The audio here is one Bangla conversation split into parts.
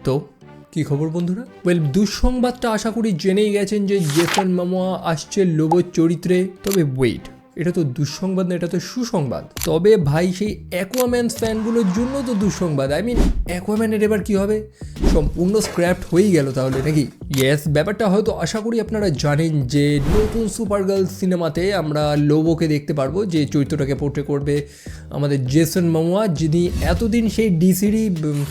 তো কি খবর বন্ধুরা? দুঃসংবাদটা আশা করি জেনেই গেছেন যে জেসন মোমোয়া আসছে লোবো চরিত্রে। তবে ওয়েট, এটা তো দুঃসংবাদ না, এটা তো সুসংবাদ। তবে ভাই সেই অ্যাকোয়াম্যান ফ্যানগুলোর জন্য তো দুঃসংবাদ। অ্যাকোয়াম্যানের এবার কি হবে? সম্পূর্ণ স্ক্র্যাপ্ট হয়েই গেল তাহলে নাকি? ইয়েস, ব্যাপারটা হয়তো আশা করি আপনারা জানেন যে নতুন সুপারগার্ল সিনেমাতে আমরা লোবোকে দেখতে পারবো, যে চরিত্রটাকে পোর্ট্রে করবে আমাদের জেসন মোমোয়া, যিনি এতদিন সেই ডিসিরই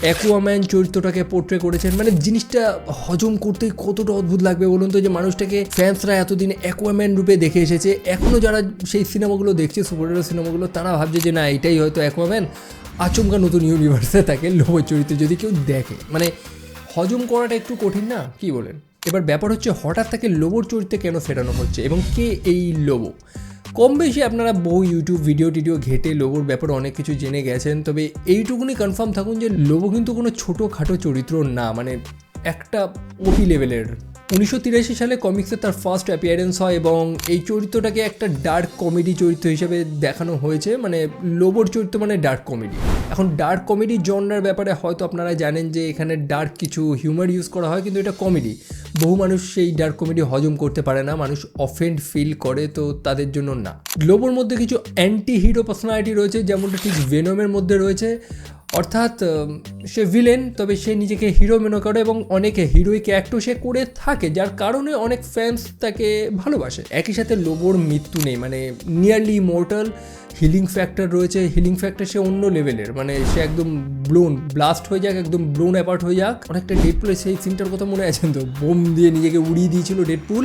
অ্যাকোয়াম্যান চরিত্রটাকে পোর্ট্রে করেছেন। মানে জিনিসটা হজম করতে কতটা অদ্ভুত লাগবে বলুন তো, যে মানুষটাকে ফ্যান্সরা এতদিন অ্যাকোয়াম্যান রূপে দেখে এসেছে, এখনও যারা সেই সিনেমাগুলো দেখছে, সুপারহিরো সিনেমাগুলো, তারা ভাবছে যে না এটাই হয়তো অ্যাকোয়াম্যান। আচমকা নতুন ইউনিভার্সে তাকে লোবো চরিত্রে যদি কেউ দেখে, মানে হজম করাটা একটু কঠিন না, কি বলেন? এবার ব্যাপার হচ্ছে হঠাৎ তাকে লোবোর চরিত্রে কেন ফেরানো হচ্ছে এবং কে এই লোবো? কম বেশি আপনারা বহু ইউটিউব ভিডিও ঘেটে লোবোর ব্যাপারে অনেক কিছু জেনে গেছেন। তবে এইটুকুনি কনফার্ম থাকুন যে লোবো কিন্তু কোনো ছোটোখাটো চরিত্র না, মানে একটা ওপি লেভেলের। 1983 সালে কমিক্সে তার ফার্স্ট অ্যাপিয়ারেন্স হয় এবং এই চরিত্রটাকে একটা ডার্ক কমেডি চরিত্র হিসেবে দেখানো হয়েছে। মানে লোবোর চরিত্র মানে ডার্ক কমেডি। এখন ডার্ক কমেডি জনরার ব্যাপারে হয়তো আপনারা জানেন যে এখানে ডার্ক কিছু হিউমার ইউজ করা হয়, কিন্তু এটা কমেডি। বহু মানুষ সেই ডার্ক কমেডি হজম করতে পারে না, মানুষ অফেন্ড ফিল করে, তো তাদের জন্য না। লোবোর মধ্যে কিছু অ্যান্টি হিরো পার্সোনালিটি রয়েছে, যেমনটা ঠিক ভেনমের মধ্যে রয়েছে। অর্থাৎ সে ভিলেন, তবে সে নিজেকে হিরো মনে করে এবং অনেকে হিরোইক অ্যাক্টও সে করে থাকে, যার কারণে অনেক ফ্যান্স তাকে ভালোবাসে। একই সাথে লোবোর মৃত্যু নেই, মানে নিয়ারলি ইমর্টাল। হিলিং ফ্যাক্টর রয়েছে, হিলিং ফ্যাক্টর সে অন্য লেভেলের, মানে সে একদম ব্লাস্ট হয়ে যাক, একদম ব্লোন অ্যাপার্ট হয়ে যাক। অনেকটা ডেডপুলের সেই সিনটার কথা মনে আছেন তো, বোম দিয়ে নিজেকে উড়িয়ে দিয়েছিল ডেডপুল,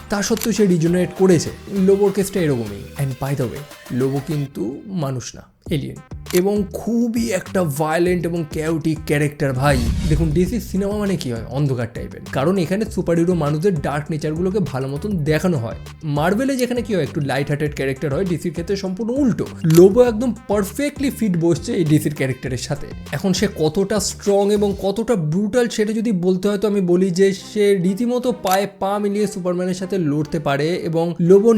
তা সত্ত্বেও সে রিজেনারেট করেছে। লোবোর কেসটা এরকমই। অ্যান্ড বাই দ্য ওয়ে, লোবো কিন্তু মানুষ না, এলিয়েন, এবং খুবই একটা ভায়োলেন্ট এবং ক্যাওটিক ক্যারেক্টার। ভাই দেখুন, ডিসি সিনেমা মানে কি হয়, অন্ধকার টাইপের, কারণ এখানে সুপার হিরো মানুষদের ডার্ক নেচারগুলোকে ভালো মতন দেখানো হয়। মার্ভেলে যেখানে কি হয় একটু লাইট হার্টেড ক্যারেক্টার হয়, ডিসির ক্ষেত্রে সম্পূর্ণ উল্টো। লোবো একদম পারফেক্টলি ফিট বসছে এই ডিসির ক্যারেক্টারের সাথে। এখন সে কতটা স্ট্রং এবং কতটা ব্রুটাল সেটা যদি বলতে হয় তো আমি বলি যে সে রীতিমতো পায়ে পা মিলিয়ে সুপারম্যানের সাথে লড়তে পারে, এবং লোবো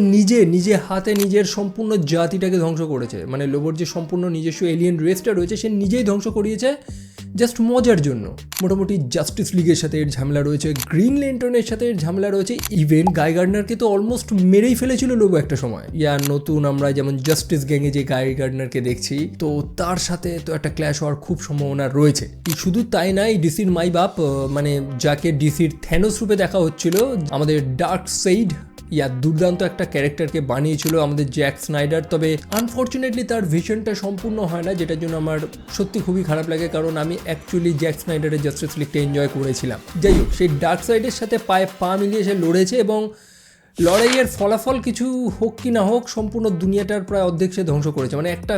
নিজে হাতে নিজের সম্পূর্ণ জাতিটাকে ধ্বংস করেছে। মানে লোবোর যে সম্পূর্ণ নিজস্ব এলিয়েন রেসটা রয়েছে সে নিজেই ধ্বংস করিয়েছে জাস্ট মজার জন্য। মোটামুটি জাস্টিস লিগের সাথে এর ঝামেলা রয়েছে, গ্রিন ল্যান্টার্নের সাথে এর ঝামেলা রয়েছে, ইভেন গাই গার্ডনারকে তো অলমোস্ট মেরেই ফেলেছিল লোবো একটা সময়। নতুন আমরা যেমন জাস্টিস গ্যাংয়ে যে গাই গার্ডনারকে দেখছি, তো তার সাথে তো একটা ক্ল্যাশ হওয়ার খুব সম্ভাবনা রয়েছে। শুধু তাই না, এই ডিসির মাই বাপ, মানে যাকে ডিসির থ্যানোস রূপে দেখা হচ্ছিল, আমাদের ডার্ক সেইড, দুর্দান্ত একটা ক্যারেক্টারকে বানিয়েছিল আমাদের জ্যাক স্নাইডার। তবে আনফর্চুনেটলি তার ভিশনটা সম্পূর্ণ হয় না, যেটার জন্য আমার সত্যি খুবই খারাপ লাগে, কারণ আমি অ্যাকচুয়ালি জ্যাক স্নাইডারের জাস্টিস লিগটা এনজয় করেছিলাম। যাই হোক, সেই ডার্ক সাইডের সাথে পায়ে পা মিলিয়ে সে লড়েছে, এবং লড়াইয়ের ফলাফল কিছু হোক কি না হোক সম্পূর্ণ দুনিয়াটার প্রায় অর্ধেক সে ধ্বংস করেছে। মানে একটা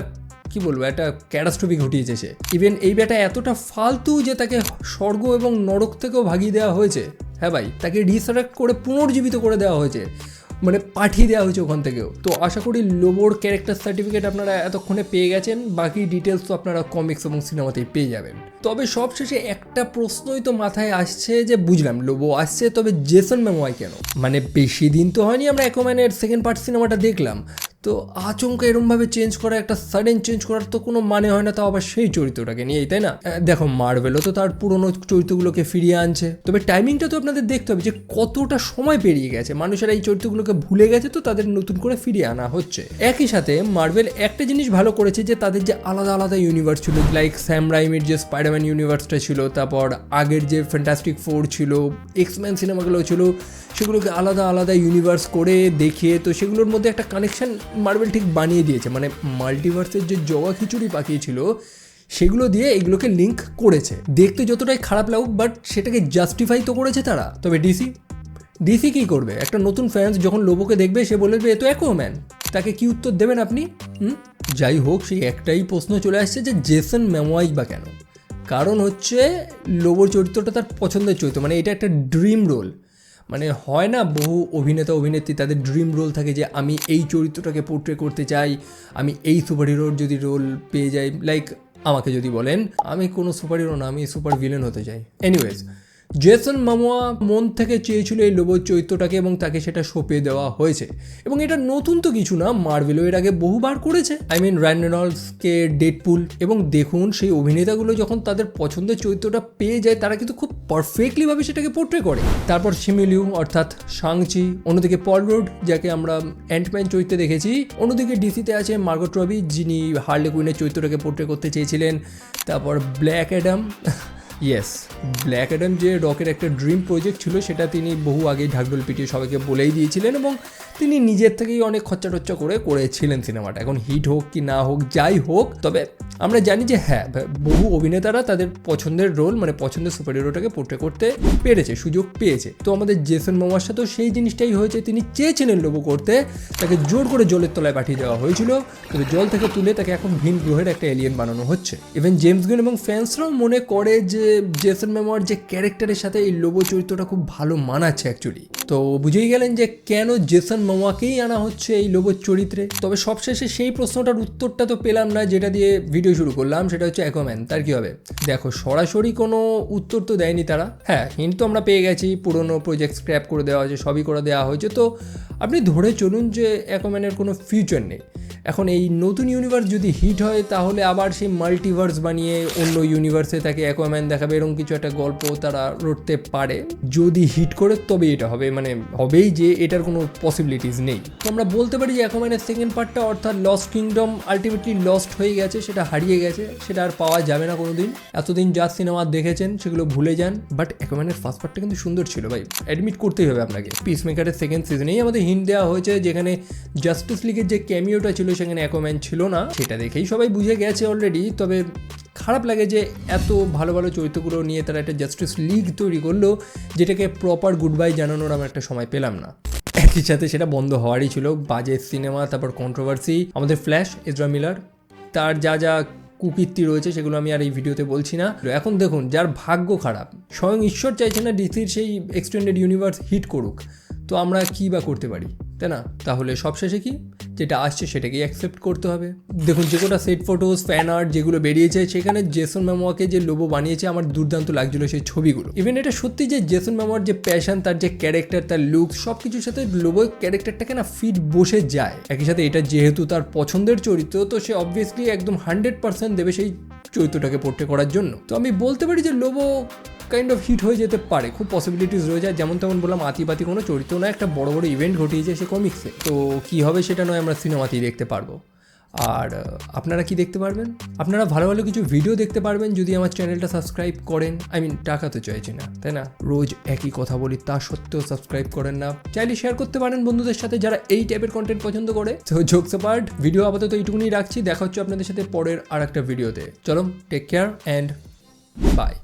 কি বলবো, একটা ক্যাটাস্ট্রফি ঘটিয়েছে সে। ইভেন এই ব্যাটা এতটা ফালতু যে তাকে স্বর্গ এবং নরক থেকেও ভাগিয়ে দেওয়া হয়েছে। হ্যাঁ ভাই, তাকে রিসারেক্ট করে পুনর্জীবিত করে দেওয়া হয়েছে, মানে পাঠিয়ে দেওয়া হয়েছে ওখান থেকেও। তো আশা করি লোবোর ক্যারেক্টার সার্টিফিকেট আপনারা এতক্ষণে পেয়ে গেছেন, বাকি ডিটেলস তো আপনারা কমিক্স এবং সিনেমাতেই পেয়ে যাবেন। তবে সবশেষে একটা প্রশ্নই তো মাথায় আসছে যে বুঝলাম লোবো আসছে, তবে জেসন মোমোয়া কেন? মানে বেশি দিন তো হয়নি আমরা অ্যাকোয়াম্যানের সেকেন্ড পার্ট সিনেমাটা দেখলাম, তো আচমকা এরমভাবে চেঞ্জ করা, একটা সাডেন চেঞ্জ করার তো কোনো মানে হয় না, তাও আবার সেই চরিত্রটাকে নিয়েই, তাই না? দেখো, মার্ভেলও তো তার পুরনো চরিত্রগুলোকে ফিরিয়ে আনছে, তবে টাইমিংটা তো আপনাদের দেখতে হবে যে কতটা সময় পেরিয়ে গেছে, মানুষেরা এই চরিত্রগুলোকে ভুলে গেছে, তো তাদের নতুন করে ফিরিয়ে আনা হচ্ছে। একই সাথে মার্ভেল একটা জিনিস ভালো করেছে যে তাদের যে আলাদা আলাদা ইউনিভার্স ছিল, লাইক স্যাম রাইমির যে স্পাইডারম্যান ইউনিভার্সটা ছিল, তারপর আগের যে ফ্যান্টাস্টিক ফোর ছিল, এক্সম্যান সিনেমাগুলো ছিল, সেগুলোকে আলাদা আলাদা ইউনিভার্স করে দেখিয়ে তো সেগুলোর মধ্যে একটা কানেকশন মার্ভেল ঠিক বানিয়ে দিয়েছে। মানে মাল্টিভার্সের যে জগা খিচুড়ি পাকিয়েছিল সেগুলো দিয়ে এগুলোকে লিঙ্ক করেছে। দেখতে যতটাই খারাপ লাগুক, বাট সেটাকে জাস্টিফাই তো করেছে তারা। তবে ডিসি কী করবে? একটা নতুন ফ্যান্স যখন লোবোকে দেখবে সে বলবে এ তো অ্যাকোয়াম্যান, তাকে কি উত্তর দেবেন আপনি? যাই হোক, সেই একটাই প্রশ্ন চলে আসছে যে জেসন মোমোয়াই বা কেন? কারণ হচ্ছে লোবোর চরিত্রটা তার পছন্দের চরিত্র, মানে এটা একটা ড্রিম রোল। মানে হয় না, বহু অভিনেতা অভিনেত্রী তাদের ড্রিম রোল থাকে যে আমি এই চরিত্রটাকে পোর্ট্রে করতে চাই, আমি এই সুপার হিরোর যদি রোল পেয়ে যাই। লাইক আমাকে যদি বলেন, আমি কোনো সুপার হিরো না, আমি সুপার ভিলেন হতে চাই। এনিওয়েজ, জেসন মামোয়া মন থেকে চেয়েছিল এই লোবো চরিত্রটাকে এবং তাকে সেটা সঁপে দেওয়া হয়েছে। এবং এটা নতুন তো কিছু না, মার্ভেলও এর আগে বহুবার করেছে। রায়ান রেনল্ডসকে ডেডপুল, এবং দেখুন সেই অভিনেতাগুলো যখন তাদের পছন্দের চরিত্রটা পেয়ে যায় তারা কিন্তু খুব পারফেক্টলিভাবে সেটাকে পোর্ট্রে করে। তারপর সিমিলিউ অর্থাৎ শাংচি, অন্যদিকে পল রুড যাকে আমরা অ্যান্টম্যান চরিত্রে দেখেছি, অন্যদিকে ডিসিতে আছে মার্গট রবি যিনি হার্লে কুইনের চরিত্রটাকে পোর্ট্রে করতে চেয়েছিলেন। তারপর black Adam, yes black Adam যে রকের একটা ড্রিম প্রজেক্ট ছিল সেটা তিনি বহু আগেই ঢাকঢোল পিটিয়ে সবাইকে বলেই দিয়েছিলেন এবং তিনি নিজের থেকেই অনেক খরচা টচ্চা করে করেছিলেন সিনেমাটা। এখন হিট হোক কি না হোক যাই হোক, তবে আমরা জানি যে হ্যাঁ বহু অভিনেতারা তাদের পছন্দের রোল পছন্দের সুপার হিরোটাকে পোর্ট্রে করতে পেরেছে, সুযোগ পেয়েছে। তো আমাদের জেসন মোমোয়ার সাথেও সেই জিনিসটাই হয়েছে, তিনি চেয়েছিলেন লোবো করতে, তাকে জোর করে জলের তলায় পাঠিয়ে দেওয়া হয়েছিল, কিন্তু জল থেকে তুলে তাকে এখন ভিন গ্রহের একটা এলিয়েন বানানো হচ্ছে। ইভেন জেমস গান এবং ফ্যান্সরাও মনে করে যে জেসন মোমোয়ার যে ক্যারেক্টারের সাথে এই লোবো চরিত্রটা খুব ভালো মানাচ্ছে অ্যাকচুয়ালি। তো বুঝেই গেলেন যে কেন জেসন মোমোয়াকেই আনা হচ্ছে এই লোবোর চরিত্রে। তবে সবশেষে সেই প্রশ্নটার উত্তরটা তো পেলাম না যেটা দিয়ে ভিডিও শুরু করলাম, সেটা হচ্ছে অ্যাকোয়াম্যান, তার কি হবে? দেখো সরাসরি কোনো উত্তর তো দেয়নি তারা। হ্যাঁ হিন্ট তো আমরা পেয়ে গেছি, পুরোনো প্রজেক্ট স্ক্র্যাপ করে দেওয়া হয়েছে, সবই করে দেওয়া হয়েছে। তো আপনি ধরে চলুন যে অ্যাকোয়াম্যানের কোনো ফিউচার নেই। এখন এই নতুন ইউনিভার্স যদি হিট হয় তাহলে আবার সেই মাল্টিভার্স বানিয়ে অন্য ইউনিভার্সে তাকে অ্যাকোয়াম্যান দেখাবে, এরকম কিছু একটা গল্প তারা রটতে পারে। যদি হিট করে তবে এটা হবে, হবেই যে এটার কোনো পসিবিলিটিস নেই। তো আমরা বলতে পারি যে অ্যাকোয়াম্যানের সেকেন্ড পার্টটা অর্থাৎ লস্ট কিংডম আলটিমেটলি লস্ট হয়ে গেছে, সেটা হারিয়ে গেছে, সেটা আর পাওয়া যাবে না কোনোদিন। এতদিন যা সিনেমা দেখেছেন সেগুলো ভুলে যান। বাট অ্যাকোয়াম্যানের ফার্স্ট পার্টটা কিন্তু সুন্দর ছিল ভাই, অ্যাডমিট করতেই হবে আপনাকে। পিসমেকারের সেকেন্ড সিজনেই আমাদের হিন্ট দেওয়া হয়েছে, যেখানে জাস্টিস লিগের যে ক্যামিওটা ছিল সেখানে অ্যাকোয়াম্যান ছিল না, সেটা দেখেই সবাই বুঝে গেছে অলরেডি। তবে খারাপ লাগে যে এত ভালো ভালো চরিত্রগুলো নিয়ে তারা একটা জাস্টিস লিগ তৈরি করলো, যেটাকে প্রপার গুড বাই জানানোর আমরা একটা সময় পেলাম না। একই সাথে সেটা বন্ধ হওয়ারই ছিল, বাজে সিনেমা, তারপর কন্ট্রোভার্সি। আমাদের ফ্ল্যাশ, এজরা মিলার, তার যা যা কুকীর্তি রয়েছে সেগুলো আমি আর এই ভিডিওতে বলছি না। এখন দেখুন যার ভাগ্য খারাপ, স্বয়ং ঈশ্বর চাইছে না ডিসির সেই এক্সটেন্ডেড ইউনিভার্স হিট করুক, তো আমরা কী বা করতে পারি, তাই না? তাহলে সবশেষে কি যেটা আসছে সেটাকেই অ্যাকসেপ্ট করতে হবে। দেখুন যে কোটা সেট ফটোস, ফ্যান আর্ট যেগুলো বেরিয়েছে সেখানে জেসন মোমোয়াকে যে লোবো বানিয়েছে আমার দুর্দান্ত লাগছিল সেই ছবিগুলো। ইভেন এটা সত্যি যে জেসন মোমোয়ার যে প্যাশন, তার যে ক্যারেক্টার, তার লুক, সব কিছুর সাথে লোবো ক্যারেক্টারটাকে না ফিট বসে যায়। একই সাথে এটা যেহেতু তার পছন্দের চরিত্র, তো সে অবভিয়াসলি একদম 100% দেবে সেই চরিত্রটাকে পোর্ট্রে করার জন্য। তো আমি বলতে পারি যে লোবো কাইন্ড অফ হিট হয়ে যেতে পারে, খুব পসিবিলিটিস রয়ে যায়। যেমন তেমন বললাম, আতিপাতি কোনো চরিত্র না, একটা বড় বড় ইভেন্ট ঘটিয়েছে সে কমিক্সে। তো কী হবে সেটা নয় আমরা সিনেমাতেই দেখতে পারবো। আর আপনারা কি দেখতে পারবেন? আপনারা ভালো ভালো কিছু ভিডিও দেখতে পারবেন যদি আমার চ্যানেলটা সাবস্ক্রাইব করেন। টাকা তো চাইছি না, তাই না? রোজ একই কথা বলি, তা সত্ত্বেও সাবস্ক্রাইব করেন না। চাইলে শেয়ার করতে পারেন বন্ধুদের সাথে যারা এই টাইপের কন্টেন্ট পছন্দ করে। তো জোকস অ্যাপার্ট, ভিডিও আপাতত এইটুকুনি রাখছি। দেখা হচ্ছে আপনাদের সাথে পরের আর একটা ভিডিওতে। চলো, টেক কেয়ার অ্যান্ড বাই।